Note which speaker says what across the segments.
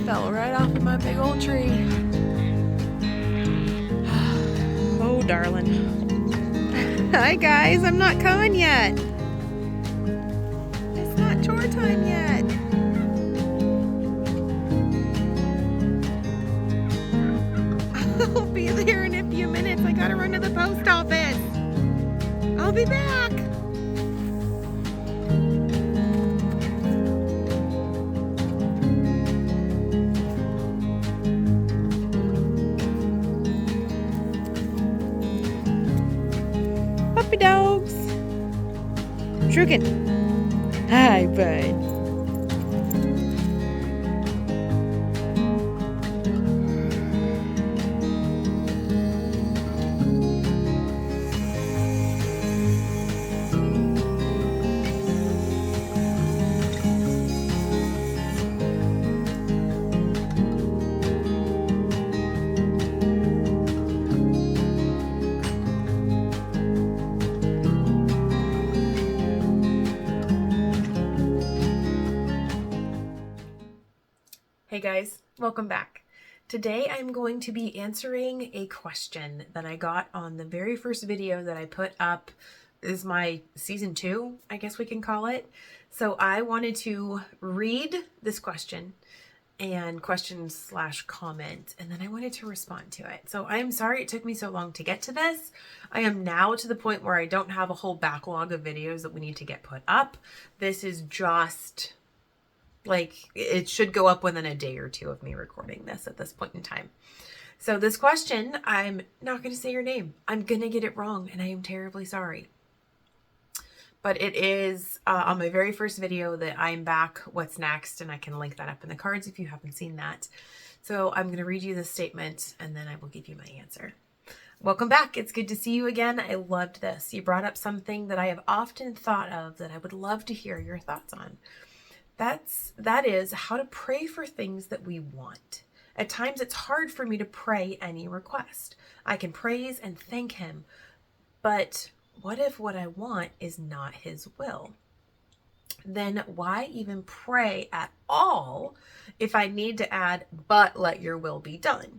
Speaker 1: fell right off of my big old tree. Oh, darling. Hi, guys. I'm not coming yet. It's not chore time yet. I'll be there in a few minutes. I gotta run to the post office. I'll be back. Puppy dogs. Trukin. Hi, bud. Hey guys, welcome back. Today I'm going to be answering a question that I got on the very first video that I put up. This is my season 2, I guess we can call it. So I wanted to read this question and question/comment, and then I wanted to respond to it. So I'm sorry it took me so long to get to this. I am now to the point where I don't have a whole backlog of videos that we need to get put up. This is just like, it should go up within a day or two of me recording this at this point in time. So this question, I'm not going to say your name. I'm going to get it wrong, and I am terribly sorry. But it is on my very first video that I'm back, what's next, and I can link that up in the cards if you haven't seen that. So I'm going to read you this statement, and then I will give you my answer. Welcome back. It's good to see you again. I loved this. You brought up something that I have often thought of that I would love to hear your thoughts on. That is how to pray for things that we want. At times it's hard for me to pray any request. I can praise and thank him, but what if what I want is not his will? Then why even pray at all if I need to add, but let your will be done?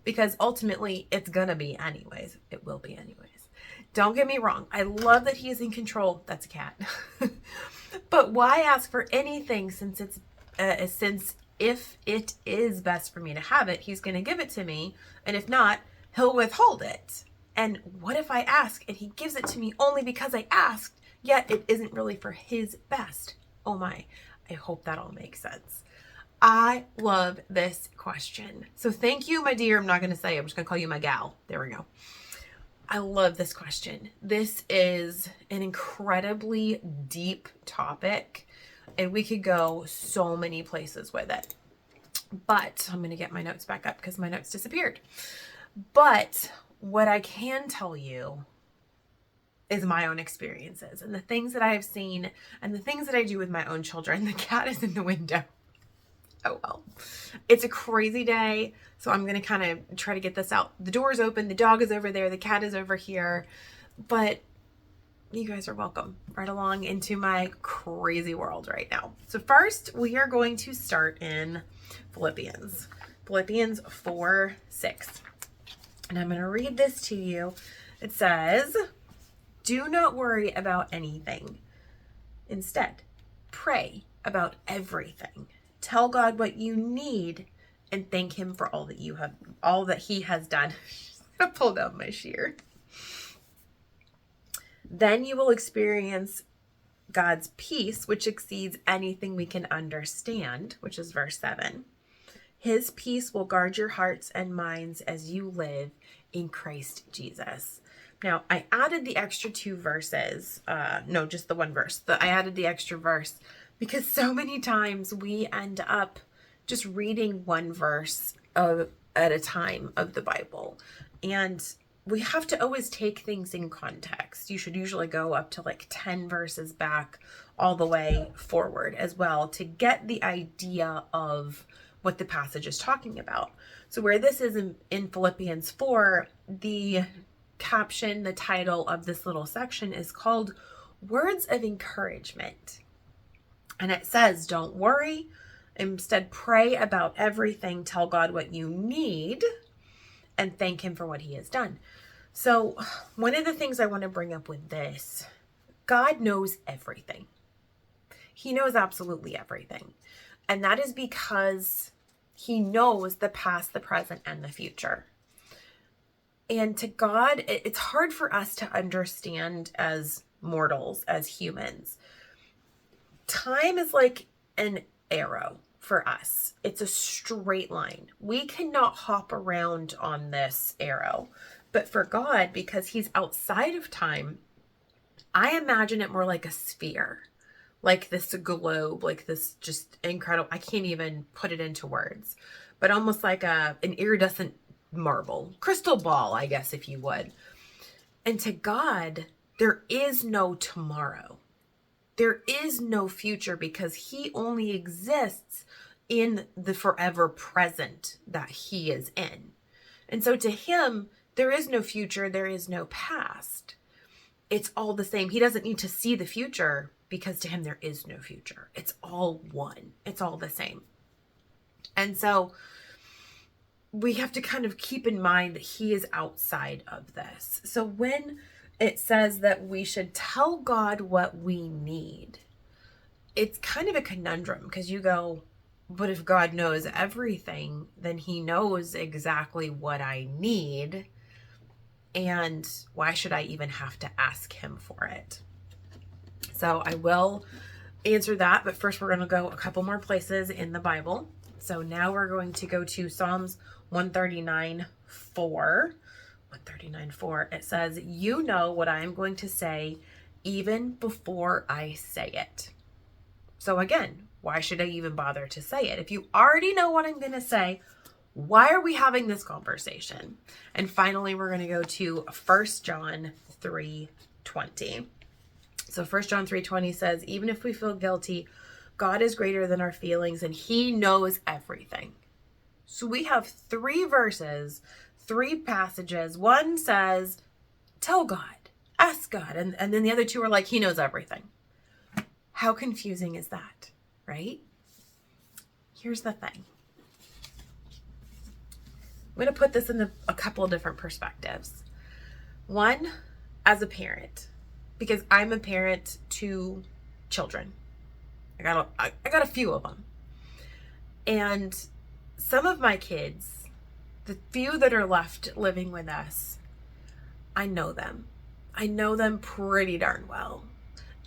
Speaker 1: Because ultimately it's gonna be anyways. It will be anyways. Don't get me wrong. I love that he is in control. That's a cat. But why ask for anything since if it is best for me to have it, he's going to give it to me. And if not, he'll withhold it. And what if I ask and he gives it to me only because I asked, yet it isn't really for his best? Oh my, I hope that all makes sense. I love this question. So thank you, my dear. I'm not going to say, I'm just going to call you my gal. There we go. I love this question. This is an incredibly deep topic, and we could go so many places with it. But I'm going to get my notes back up because my notes disappeared. But what I can tell you is my own experiences and the things that I have seen and the things that I do with my own children. The cat is in the window. Oh well, it's a crazy day, so I'm going to kind of try to get this out. The door is open, the dog is over there, the cat is over here, but you guys are welcome right along into my crazy world right now. So first, we are going to start in Philippians 4:6, and I'm going to read this to you. It says, "Do not worry about anything. Instead, pray about everything. Tell God what you need and thank him for all that he has done." I pulled out my shear. "Then you will experience God's peace, which exceeds anything we can understand," which is verse 7. "His peace will guard your hearts and minds as you live in Christ Jesus." Now, I added the extra 2 verses. No, just the 1 verse. I added the extra verse because so many times we end up just reading 1 verse at a time of the Bible. And we have to always take things in context. You should usually go up to like 10 verses back all the way forward as well to get the idea of what the passage is talking about. So where this is in Philippians 4, the caption, the title of this little section is called Words of Encouragement. And it says, don't worry Instead, pray about everything. Tell God what you need and thank him for what he has done. So one of the things I want to bring up with this, God knows everything. He knows absolutely everything. And that is because he knows the past, the present, and the future. And to God, it's hard for us to understand as mortals, as humans. Time is like an arrow for us. It's a straight line. We cannot hop around on this arrow. But for God, because he's outside of time, I imagine it more like a sphere, like this globe, like this just incredible, I can't even put it into words, but almost like an iridescent marble, crystal ball, I guess, if you would. And to God, there is no tomorrow. There is no future because he only exists in the forever present that he is in. And so to him, there is no future. There is no past. It's all the same. He doesn't need to see the future because to him, there is no future. It's all one. It's all the same. And so we have to kind of keep in mind that he is outside of this. So when it says that we should tell God what we need, it's kind of a conundrum because you go, but if God knows everything, then he knows exactly what I need. And why should I even have to ask him for it? So I will answer that. But first, we're going to go a couple more places in the Bible. So now we're going to go to Psalms 139:4. 139:4. It says, you know what I am going to say even before I say it. So again, why should I even bother to say it? If you already know what I'm going to say, why are we having this conversation? And finally, we're going to go to 1 John 3:20. So 1 John 3:20 says, even if we feel guilty, God is greater than our feelings and he knows everything. So we have 3 verses, 3 passages. One says, tell God, ask God. And then the other 2 are like, he knows everything. How confusing is that, right? Here's the thing. I'm going to put this in a couple of different perspectives. One, as a parent, because I'm a parent to children. I got a few of them. And some of my kids, the few that are left living with us, I know them. I know them pretty darn well.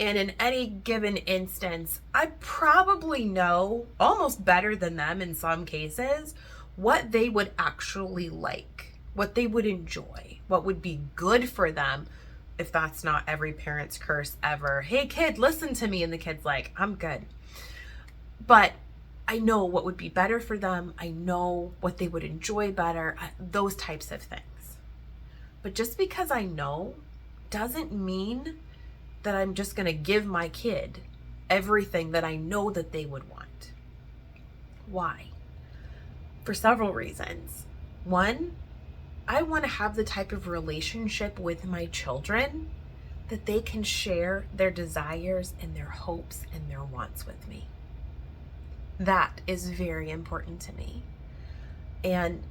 Speaker 1: And in any given instance, I probably know almost better than them in some cases what they would actually like, what they would enjoy, what would be good for them, if that's not every parent's curse ever. Hey kid, listen to me. And the kid's like, I'm good. But I know what would be better for them. I know what they would enjoy better, those types of things. But just because I know doesn't mean that I'm just going to give my kid everything that I know that they would want. Why? For several reasons. One, I want to have the type of relationship with my children that they can share their desires and their hopes and their wants with me. That is very important to me. And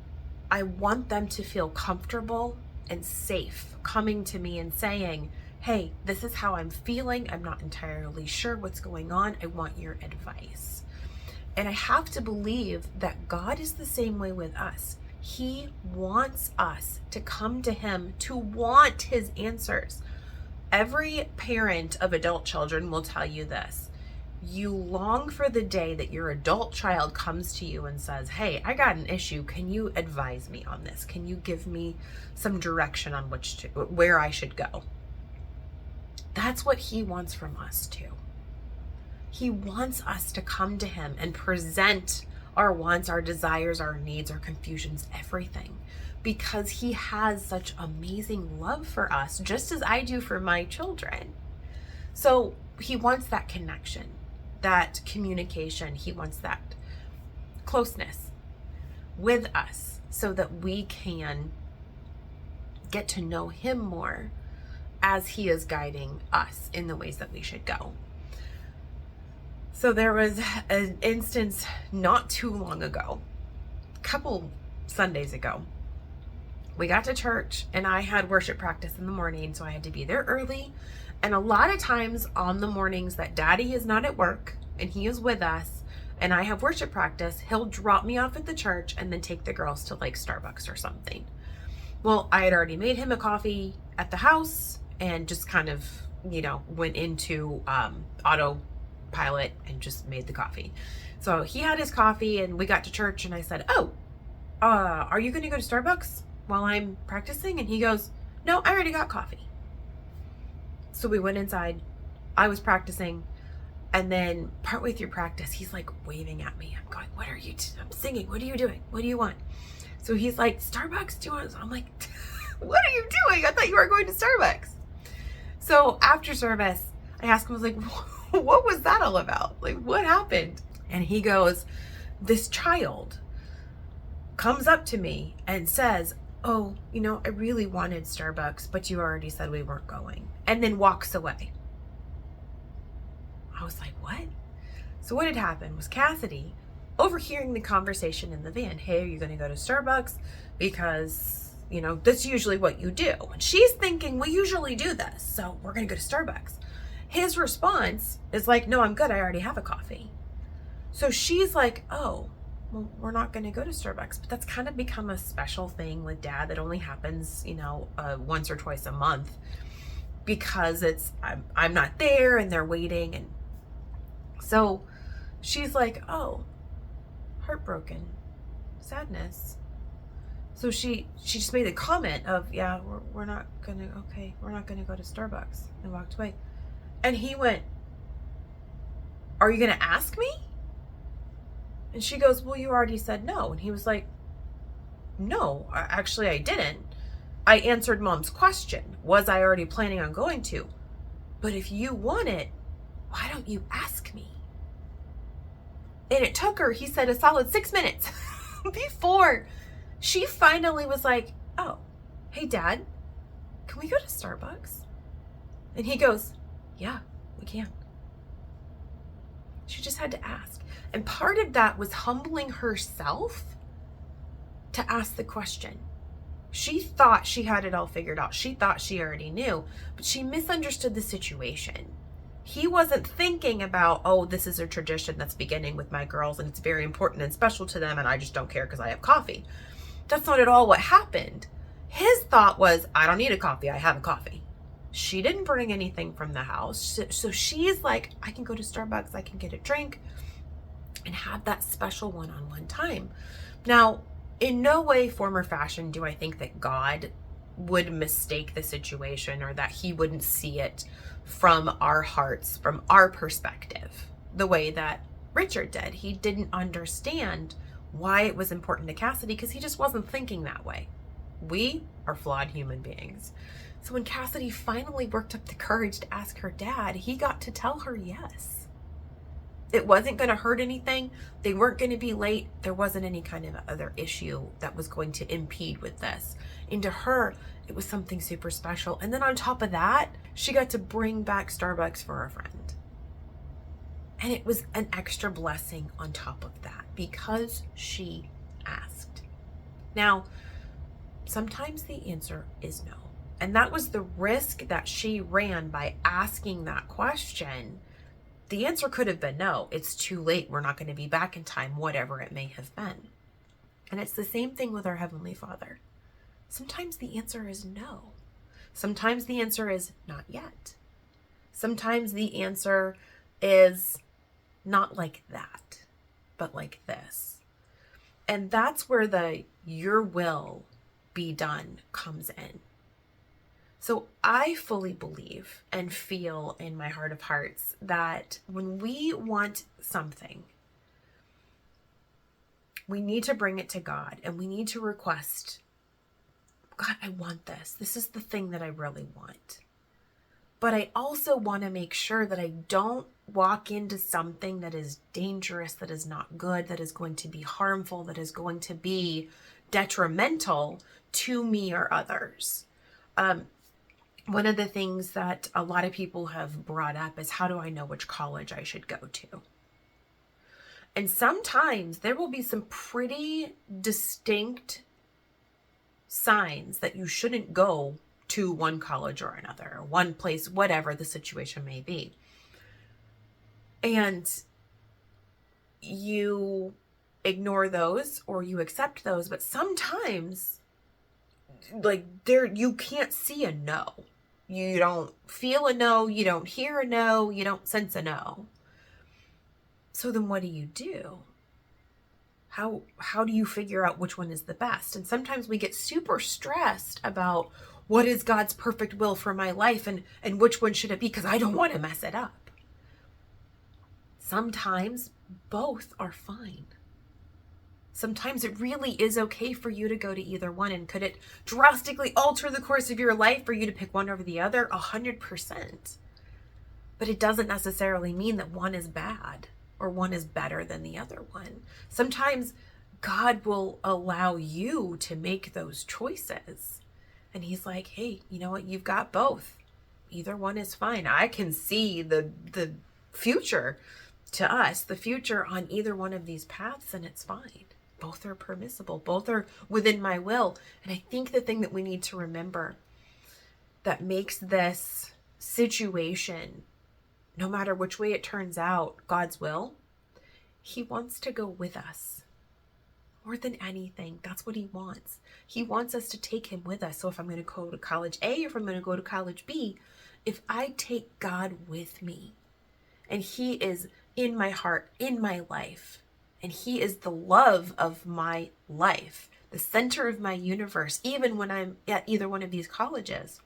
Speaker 1: I want them to feel comfortable and safe coming to me and saying, hey, this is how I'm feeling. I'm not entirely sure what's going on. I want your advice. And I have to believe that God is the same way with us. He wants us to come to him to want his answers. Every parent of adult children will tell you this. You long for the day that your adult child comes to you and says, hey, I got an issue. Can you advise me on this? Can you give me some direction on where I should go? That's what he wants from us too. He wants us to come to him and present our wants, our desires, our needs, our confusions, everything, because he has such amazing love for us, just as I do for my children. So he wants that connection, that communication. He wants that closeness with us so that we can get to know him more as he is guiding us in the ways that we should go. So there was an instance not too long ago, a couple Sundays ago. We got to church and I had worship practice in the morning, so I had to be there early. And a lot of times on the mornings that Daddy is not at work and he is with us and I have worship practice, he'll drop me off at the church and then take the girls to like Starbucks or something. Well, I had already made him a coffee at the house and just kind of, went into autopilot and just made the coffee. So he had his coffee and we got to church and I said, are you going to go to Starbucks while I'm practicing? And he goes, no, I already got coffee. So we went inside. I was practicing. And then partway through practice, he's like waving at me. I'm going, what are you I'm singing. What are you doing? What do you want? So he's like, Starbucks, do you want? I'm like, what are you doing? I thought you were going to Starbucks. So after service, I asked him, I was like, what was that all about? Like, what happened? And he goes, this child comes up to me and says, oh, I really wanted Starbucks, but you already said we weren't going. And then walks away. I was like, what? So what had happened was Cassidy, overhearing the conversation in the van, hey, are you going to go to Starbucks? Because, that's usually what you do. And she's thinking, we usually do this, so we're going to go to Starbucks. His response is like, no, I'm good. I already have a coffee. So she's like, oh, well, we're not going to go to Starbucks. But that's kind of become a special thing with Dad that only happens, once or twice a month, because I'm not there and they're waiting. And so she's like, oh, heartbroken, sadness. So she just made a comment of, yeah, we're not gonna go to Starbucks, and walked away. And he went, are you gonna ask me? And she goes, well, you already said no. And he was like, no, actually I didn't. I answered Mom's question. Was I already planning on going to? But if you want it, why don't you ask me? And it took her, he said, a solid 6 minutes before she finally was like, oh, hey, Dad, can we go to Starbucks? And he goes, yeah, we can. She just had to ask. And part of that was humbling herself to ask the question. She thought she had it all figured out. She thought she already knew, but she misunderstood the situation. He wasn't thinking about, oh, this is a tradition that's beginning with my girls and it's very important and special to them and I just don't care because I have coffee. That's not at all what happened. His thought was, I don't need a coffee. I have a coffee. She didn't bring anything from the house. So she's like, I can go to Starbucks. I can get a drink and have that special one-on-one time. Now, in no way, form, or fashion do I think that God would mistake the situation or that he wouldn't see it from our hearts, from our perspective, the way that Richard did. He didn't understand why it was important to Cassidy because he just wasn't thinking that way. We are flawed human beings. So when Cassidy finally worked up the courage to ask her dad, he got to tell her yes. It wasn't going to hurt anything. They weren't going to be late. There wasn't any kind of other issue that was going to impede with this. And to her, it was something super special. And then on top of that, she got to bring back Starbucks for a friend. And it was an extra blessing on top of that because she asked. Now, sometimes the answer is no. And that was the risk that she ran by asking that question. The answer could have been no. It's too late. We're not going to be back in time, whatever it may have been. And it's the same thing with our Heavenly Father. Sometimes the answer is no. Sometimes the answer is not yet. Sometimes the answer is not like that, but like this. And that's where the your will be done comes in. So I fully believe and feel in my heart of hearts that when we want something, we need to bring it to God and we need to request, God, I want this. This is the thing that I really want. But I also want to make sure that I don't walk into something that is dangerous, that is not good, that is going to be harmful, that is going to be detrimental to me or others. One of the things that a lot of people have brought up is, how do I know which college I should go to? And sometimes there will be some pretty distinct signs that you shouldn't go to one college or another, or one place, whatever the situation may be. And you ignore those or you accept those, but sometimes you can't see a no. You don't feel a no, you don't hear a no, you don't sense a no. So then what do? How do you figure out which one is the best? And sometimes we get super stressed about what is God's perfect will for my life and which one should it be, because I don't want to mess it up. Sometimes both are fine. Sometimes it really is okay for you to go to either one. And could it drastically alter the course of your life for you to pick one over the other? 100%. But it doesn't necessarily mean that one is bad or one is better than the other one. Sometimes God will allow you to make those choices. And he's like, hey, you know what? You've got both. Either one is fine. I can see the future to us, the future on either one of these paths, and it's fine. Both are permissible. Both are within my will. And I think the thing that we need to remember that makes this situation, no matter which way it turns out, God's will, he wants to go with us. More than anything, that's what he wants. He wants us to take him with us. So if I'm going to go to college A or if I'm going to go to college B, if I take God with me and he is in my heart, in my life, and he is the love of my life, the center of my universe, even when I'm at either one of these colleges,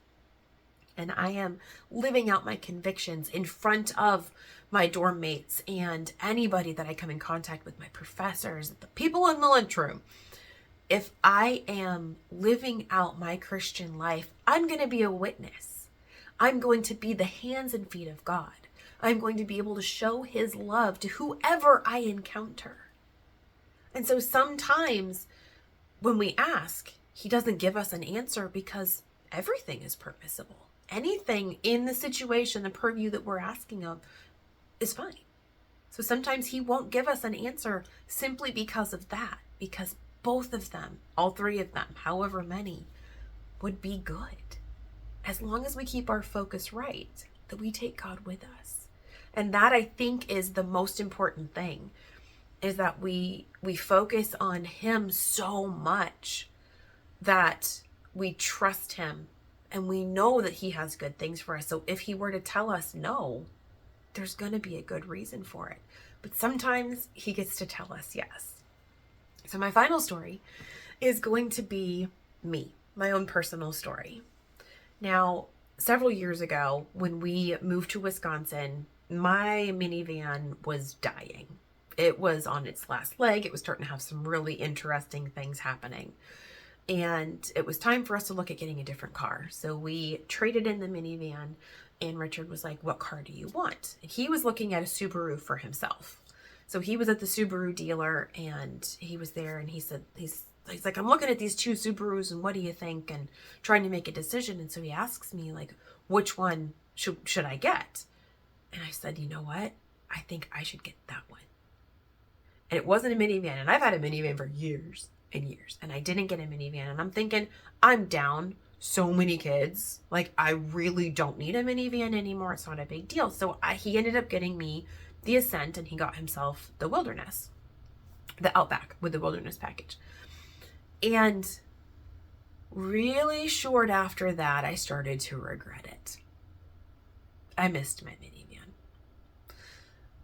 Speaker 1: and I am living out my convictions in front of my dorm mates and anybody that I come in contact with, my professors, the people in the lunchroom. If I am living out my Christian life, I'm going to be a witness. I'm going to be the hands and feet of God. I'm going to be able to show his love to whoever I encounter. And so sometimes when we ask, he doesn't give us an answer because everything is permissible. Anything in the situation, the purview that we're asking of, is fine. So sometimes he won't give us an answer simply because of that, because both of them, all three of them, however many, would be good. As long as we keep our focus right, that we take God with us. And that, I think, is the most important thing, is that we focus on him so much that we trust him and we know that he has good things for us. So if he were to tell us no, there's going to be a good reason for it. But sometimes he gets to tell us yes. So my final story is going to be me, my own personal story. Now, several years ago, when we moved to Wisconsin, my minivan was dying. It was on its last leg. It was starting to have some really interesting things happening. And it was time for us to look at getting a different car. So we traded in the minivan, and Richard was like, what car do you want? And he was looking at a Subaru for himself. So he was at the Subaru dealer, and he was there, and he said, he's like, I'm looking at these two Subarus, and what do you think? And trying to make a decision. And so he asks me, like, which one should I get? And I said, you know what? I think I should get that one. And it wasn't a minivan. And I've had a minivan for years and years. And I didn't get a minivan. And I'm thinking, I'm down so many kids. Like, I really don't need a minivan anymore. It's not a big deal. So he ended up getting me the Ascent, and he got himself the Wilderness, the Outback with the Wilderness package. And really short after that, I started to regret it. I missed my minivan.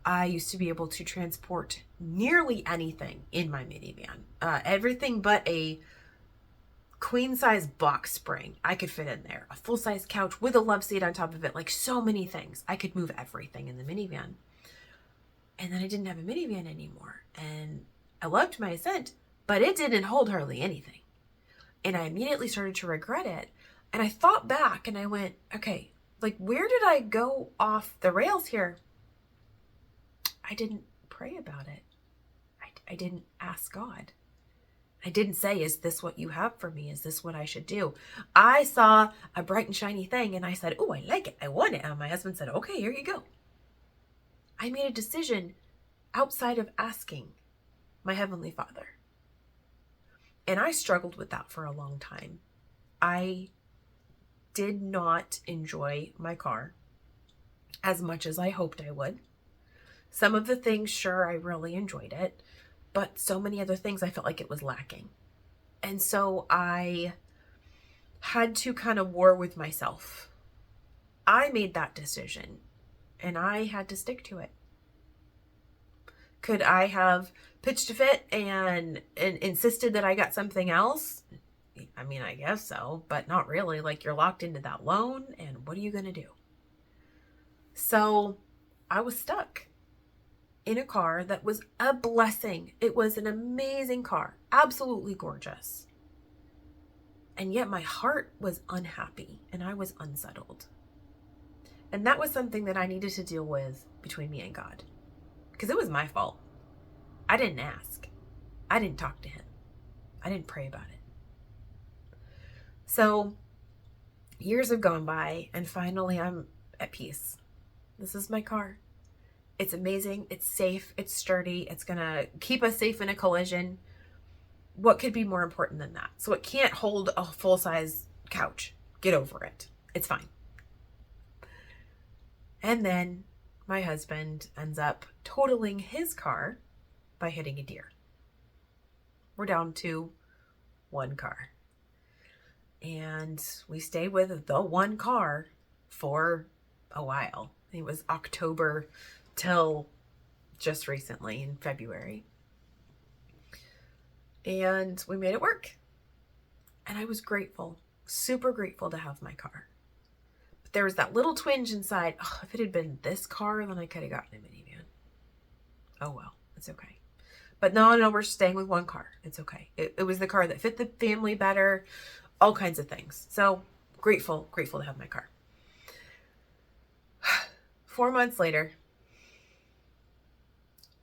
Speaker 1: I used to be able to transport nearly anything in my minivan. Everything but a queen-size box spring I could fit in there. A full-size couch with a love seat on top of it. Like, so many things. I could move everything in the minivan. And then I didn't have a minivan anymore. And I loved my Ascent, but it didn't hold hardly anything. And I immediately started to regret it. And I thought back and I went, okay, like, where did I go off the rails here? I didn't pray about it. I didn't ask God. I didn't say, is this what you have for me? Is this what I should do? I saw a bright and shiny thing and I said, oh, I like it. I want it. And my husband said, okay, here you go. I made a decision outside of asking my Heavenly Father. And I struggled with that for a long time. I did not enjoy my car as much as I hoped I would. Some of the things, sure, I really enjoyed it, but so many other things I felt like it was lacking. And so I had to kind of war with myself. I made that decision and I had to stick to it. Could I have pitched a fit and insisted that I got something else? I mean, I guess so, but not really. Like, you're locked into that loan, and what are you going to do? So I was stuck in a car that was a blessing. It was an amazing car, absolutely gorgeous. And yet my heart was unhappy and I was unsettled. And that was something that I needed to deal with between me and God, because it was my fault. I didn't ask. I didn't talk to him. I didn't pray about it. So years have gone by and finally I'm at peace. This is my car. It's amazing. It's safe. It's sturdy. It's going to keep us safe in a collision. What could be more important than that? So it can't hold a full-size couch. Get over it. It's fine. And then my husband ends up totaling his car by hitting a deer. We're down to one car. And we stayed with the one car for a while. It was October till just recently in February. And we made it work. And I was grateful, super grateful to have my car. But there was that little twinge inside. Oh, if it had been this car, then I could have gotten a minivan. Oh well, it's okay. But no, we're staying with one car. It's okay. It was the car that fit the family better, all kinds of things. So grateful to have my car. 4 months later,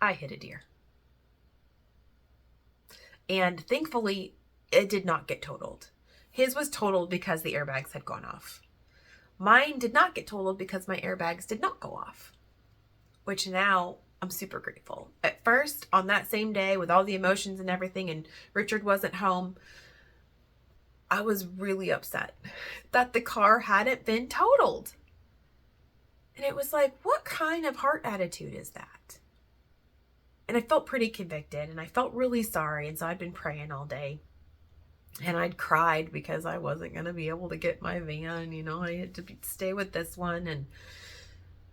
Speaker 1: I hit a deer. And thankfully, it did not get totaled. His was totaled because the airbags had gone off. Mine did not get totaled because my airbags did not go off, which now I'm super grateful. At first, on that same day, with all the emotions and everything, and Richard wasn't home, I was really upset that the car hadn't been totaled. And it was like, what kind of heart attitude is that? And I felt pretty convicted and I felt really sorry. And so I'd been praying all day and I'd cried because I wasn't going to be able to get my van. You know, I had to stay with this one and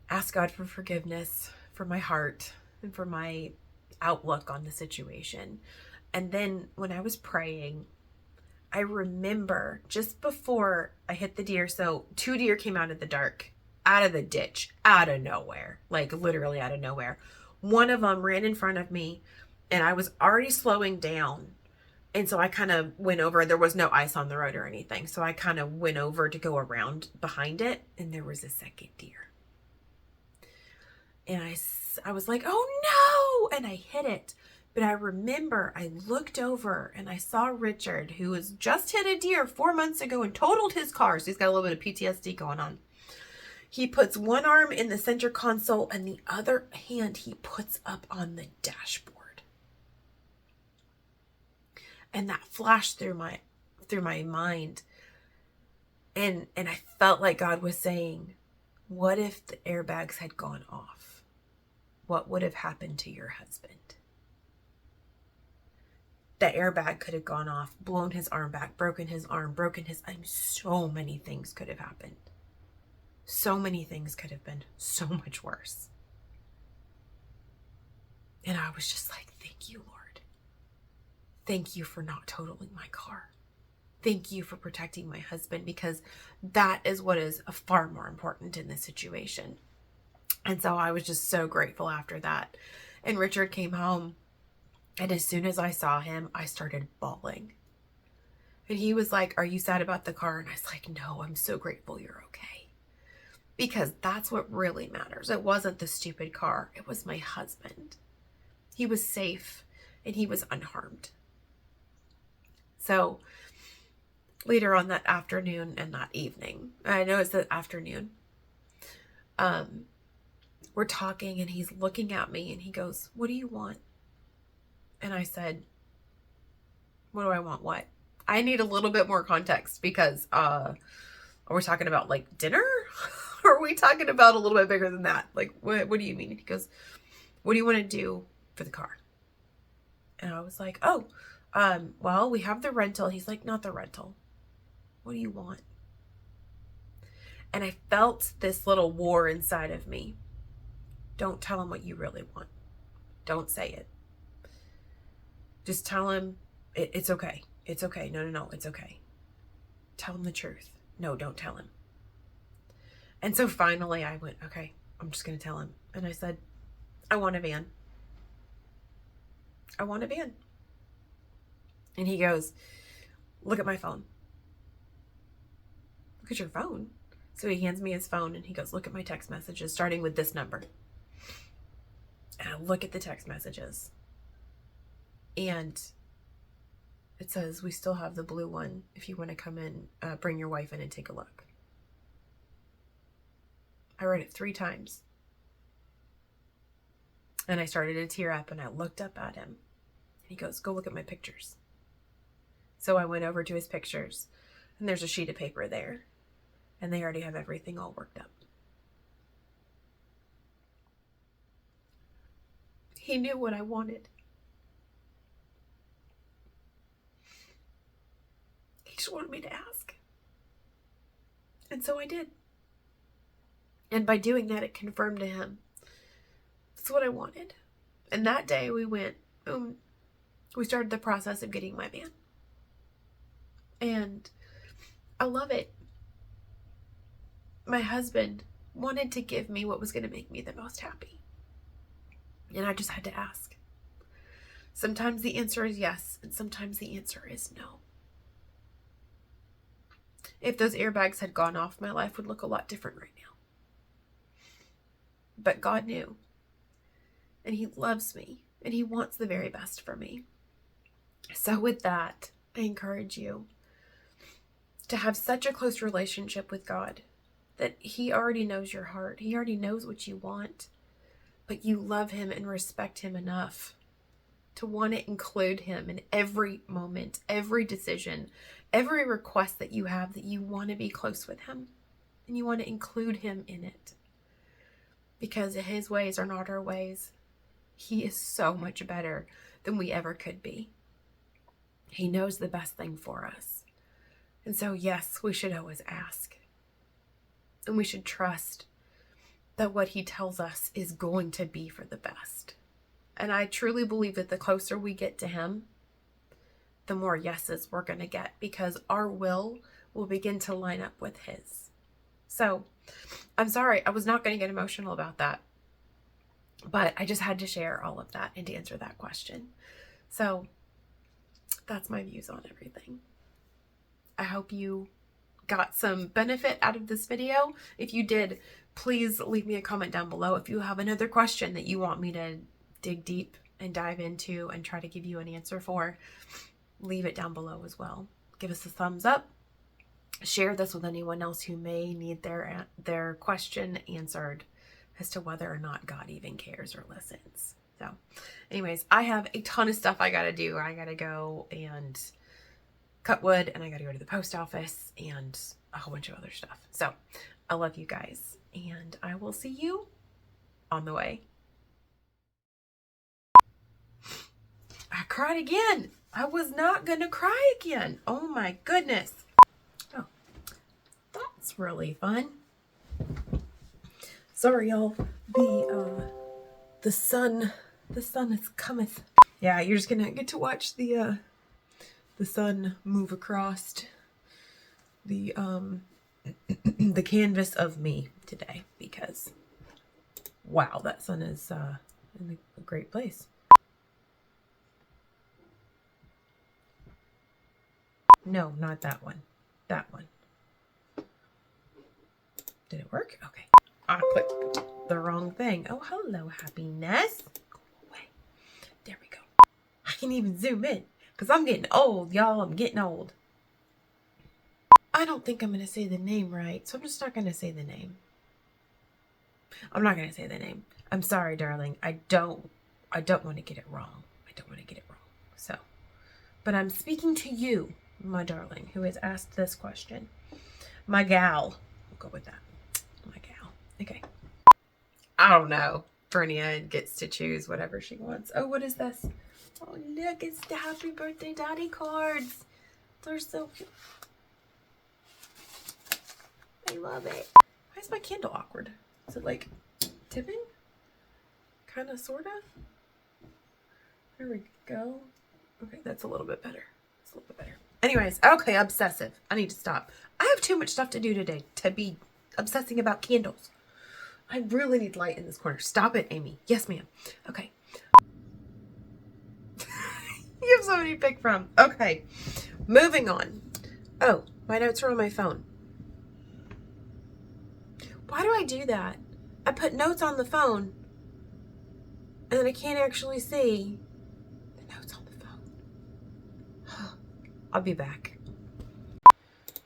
Speaker 1: ask God for forgiveness for my heart and for my outlook on the situation. And then when I was praying, I remember just before I hit the deer, so 2 deer came out of the dark, out of the ditch, out of nowhere, like literally out of nowhere. One of them ran in front of me and I was already slowing down. And so I kind of went over. There was no ice on the road or anything. So I kind of went over to go around behind it. And there was a second deer. And I was like, oh no. And I hit it. But I remember I looked over and I saw Richard, who was just hit a deer 4 months ago and totaled his car. So he's got a little bit of PTSD going on. He puts one arm in the center console and the other hand he puts up on the dashboard. And that flashed through my mind. And I felt like God was saying, what if the airbags had gone off? What would have happened to your husband? The airbag could have gone off, blown his arm back, broken his arm, so many things could have happened. So many things could have been so much worse. And I was just like, thank you, Lord. Thank you for not totaling my car. Thank you for protecting my husband, because that is what is far more important in this situation. And so I was just so grateful after that. And Richard came home, and as soon as I saw him, I started bawling. And he was like, are you sad about the car? And I was like, no, I'm so grateful you're okay. Because that's what really matters. It wasn't the stupid car. It was my husband. He was safe and he was unharmed. So later on that afternoon and that evening, I know it's the afternoon, we're talking and he's looking at me and he goes, "What do you want?" And I said, "What do I want? What?" I need a little bit more context because are we talking about like dinner? Or are we talking about a little bit bigger than that? Like, what do you mean? And he goes, "What do you want to do for the car?" And I was like, "Oh, well, we have the rental." He's like, "Not the rental. What do you want?" And I felt this little war inside of me. Don't tell him what you really want. Don't say it. Just tell him it's okay. It's okay. No, it's okay. Tell him the truth. No, don't tell him. And so finally I went, okay, I'm just going to tell him. And I said, "I want a van. I want a van." And he goes, "Look at my phone." "Look at your phone?" So he hands me his phone and he goes, "Look at my text messages starting with this number." And I look at the text messages and it says, "We still have the blue one. If you want to come in, bring your wife in and take a look." I read it 3 times. And I started to tear up and I looked up at him. And he goes, "Go look at my pictures." So I went over to his pictures and there's a sheet of paper there. And they already have everything all worked up. He knew what I wanted. He just wanted me to ask. And so I did. And by doing that, it confirmed to him that's what I wanted. And that day we went, we started the process of getting my van. And I love it. My husband wanted to give me what was going to make me the most happy. And I just had to ask. Sometimes the answer is yes, and sometimes the answer is no. If those airbags had gone off, my life would look a lot different right now. But God knew. And he loves me. And he wants the very best for me. So with that, I encourage you to have such a close relationship with God that he already knows your heart. He already knows what you want. But you love him and respect him enough to want to include him in every moment, every decision, every request that you have, that you want to be close with him and you want to include him in it. Because his ways are not our ways. He is so much better than we ever could be. He knows the best thing for us. And so, yes, we should always ask. And we should trust that what he tells us is going to be for the best. And I truly believe that the closer we get to him, the more yeses we're going to get, because our will begin to line up with his. So I'm sorry, I was not going to get emotional about that, but I just had to share all of that and to answer that question. So that's my views on everything. I hope you got some benefit out of this video. If you did, please leave me a comment down below. If you have another question that you want me to dig deep and dive into and try to give you an answer for, leave it down below as well. Give us a thumbs up. Share this with anyone else who may need their question answered as to whether or not God even cares or listens. So anyways, I have a ton of stuff I got to do. I got to go and cut wood, and I got to go to the post office and a whole bunch of other stuff. So I love you guys, and I will see you on the way. I cried again. I was not going to cry again. Oh my goodness. Oh, that's really fun. Sorry, y'all. The sun is cometh. Yeah, you're just gonna get to watch the sun move across the the canvas of me today, because wow, that sun is in a great place. No, not that one. That one. Did it work? Okay. I clicked the wrong thing. Oh, hello, happiness. Go away. There we go. I can even zoom in because I'm getting old, y'all. I'm getting old. I don't think I'm going to say the name right, so I'm just not going to say the name. I'm not going to say the name. I'm sorry, darling. I don't want to get it wrong. I don't want to get it wrong. So, but I'm speaking to you, my darling, who has asked this question. My gal. We'll go with that. My gal. Okay. I don't know. Bernia gets to choose whatever she wants. Oh, what is this? Oh, look, it's the happy birthday daddy cards. They're so cute. I love it. Why is my candle awkward? Is it like tipping? Kind of, sort of. There we go. Okay, that's a little bit better. It's a little bit better. Anyways, okay, obsessive. I need to stop. I have too much stuff to do today to be obsessing about candles. I really need light in this corner. Stop it, Amy. Yes, ma'am. Okay. You have so many to pick from. Okay, moving on. Oh, my notes are on my phone. Why do I do that? I put notes on the phone and then I can't actually see the notes on the phone. I'll be back.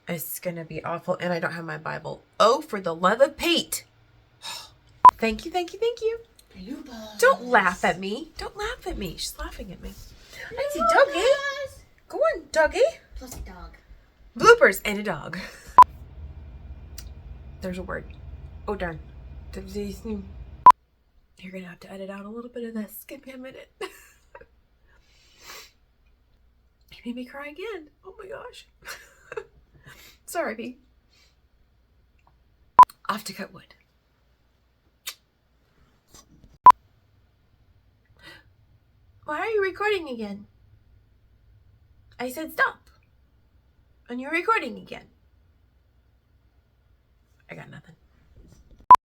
Speaker 1: It's gonna be awful, and I don't have my Bible. Oh, for the love of Pete. Thank you, thank you, thank you. Bloopers. Don't laugh at me. Don't laugh at me. She's laughing at me. I see Dougie. Go on, Dougie.
Speaker 2: Plus a dog.
Speaker 1: Bloopers and a dog. There's a word. Oh, darn. You're gonna have to edit out a little bit of this. Give me a minute. You made me cry again. Oh my gosh. Sorry, Pete. Off to cut wood. Why are you recording again? I said stop. And you're recording again. I got nothing.